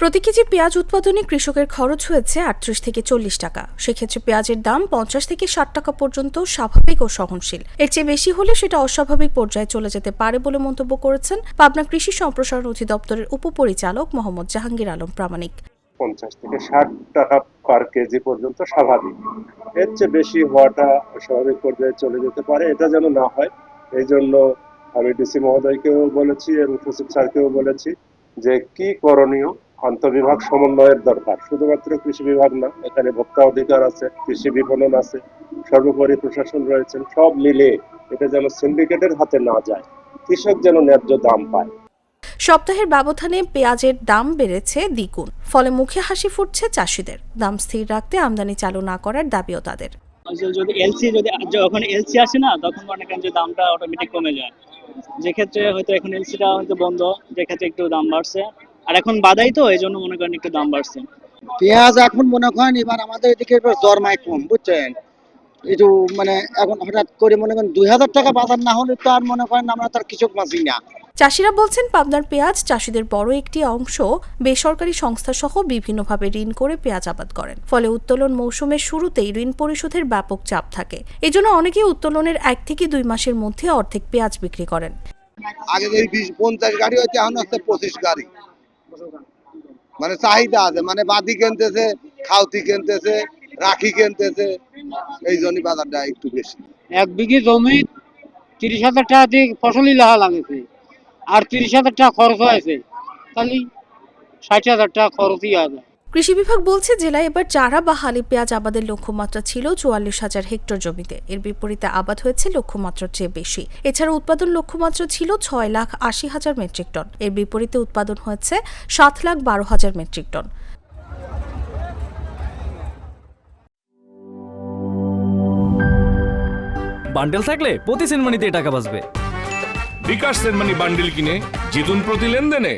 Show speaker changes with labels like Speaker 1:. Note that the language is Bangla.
Speaker 1: প্রতি কেজি পেঁয়াজ উৎপাদনে কৃষকের খরচ হয়েছে ৩৮ থেকে ৪০ টাকা। সেক্ষেত্রে পেঁয়াজের দাম ৫০ থেকে ৬০ টাকা পর্যন্ত স্বাভাবিক ও সহনশীল। এর চেয়ে বেশি হলে সেটা অস্বাভাবিক পর্যায়ে চলে যেতে পারে বলে মন্তব্য করেছেন পাবনা কৃষি সম্প্রসারণ অধিদপ্তরের উপপরিচালক মোহাম্মদ জাহাঙ্গীর আলম প্রামাণিক।
Speaker 2: ৫০ থেকে ৬০ টাকা পার কেজি পর্যন্ত স্বাভাবিক। এর চেয়ে বেশি হওয়াটা অস্বাভাবিক পর্যায়ে চলে যেতে পারে, এটা যেন না হয়। এই জন্য আমি ডিসি মহোদয়কেও বলেছি এবং সচিব স্যারকেও বলেছি যে কি করণীয়, আন্তঃবিভাগ সমন্বয়ের দরকার। শুধুমাত্র কৃষি বিভাগ না, এখানে ভোক্তা অধিকার আছে, কৃষি বিপণন আছে, সর্বোপরি প্রশাসন রয়েছেন। সব মিলে এটা যেন সিন্ডিকেটের হাতে না যায়, কৃষক যেন ন্যায্য দাম পায়।
Speaker 1: সপ্তাহের ব্যবধানে পেঁয়াজের দাম বেড়েছে দ্বিগুণ, ফলে মুখে হাসি ফুটছে চাষিদের। দাম স্থির রাখতে আমদানি চালু না করার দাবিও তাদের।
Speaker 3: যখন এলসি আসে না, তখন মনে করেন যে দামটা অটোমেটিক কমে যায়। যে ক্ষেত্রে হয়তো এখন এলসিটা হয়তো বন্ধ, যে ক্ষেত্রে একটু দাম বাড়ছে। আর এখন বাদাই তো, এই জন্য মনে করেন একটু দাম বাড়ছে।
Speaker 4: পেঁয়াজ এখন মনে করেন এবার আমাদের এদিকে জরমায় কম, বুঝছেন? একটু মানে এখন হঠাৎ করে মনে করেন ২০০০ টাকা বাজার না হলে তো আর মনে করেন আমরা তার কৃষক মাঝি না।
Speaker 1: চাষিরা বলছেন, পাবনার পেঁয়াজ চাষিদের বড় একটি অংশ বেসরকারি সংস্থা সহ বিভিন্নভাবে ঋণ করে পেঁয়াজ আবাদ করেন। ফলে উত্তোলন মৌসুমের শুরুতেই ঋণ পরিশোধের ব্যাপক চাপ থাকে। এজন্য অনেকেই উত্তোলনের ১ থেকে ২ মাসের মধ্যে অর্ধেক পেঁয়াজ বিক্রি করেন।
Speaker 5: আগে যদি ২০-৫০ গাড়ি হচ্ছে, এখন হচ্ছে ২৫ গাড়ি। মানে চাহিদা আছে, মানে বাদি কিনতেছে, খাউতি কিনতেছে, রাখি কিনতেছে, এই জন্যই বাজারটা একটু বেশি।
Speaker 6: ১ বিঘি জমি ৩০,০০০ টাকা দিয়ে ফসলই লাহা লাগেছে, আর ৩০,০০০ টাকা খরচ হয়েছে, তাহলে ৬০,০০০ টাকা খরচই আছে।
Speaker 1: কৃষি বিভাগ বলছে, জেলায় এবার চারা বা হালি পেঁয়াজ আবাদের লক্ষ্যমাত্রা ছিল ৪৪,০০০ হেক্টর জমিতে। এর বিপরীতে আবাদ হয়েছে লক্ষ্যমাত্রার চেয়ে বেশি। এছাড়া উৎপাদন লক্ষ্যমাত্রা ছিল ৬,৮০,০০০ মেট্রিক টন। এর বিপরীতে উৎপাদন হয়েছে ৭,১২,০০০ মেট্রিক টন।
Speaker 7: বান্ডেল থাকলে প্রতি সেনমানিতে টাকা বাঁচবে।
Speaker 8: বিকাশ সেনমানি বান্ডেল কিনে জিতুন প্রতি লেনদেনে।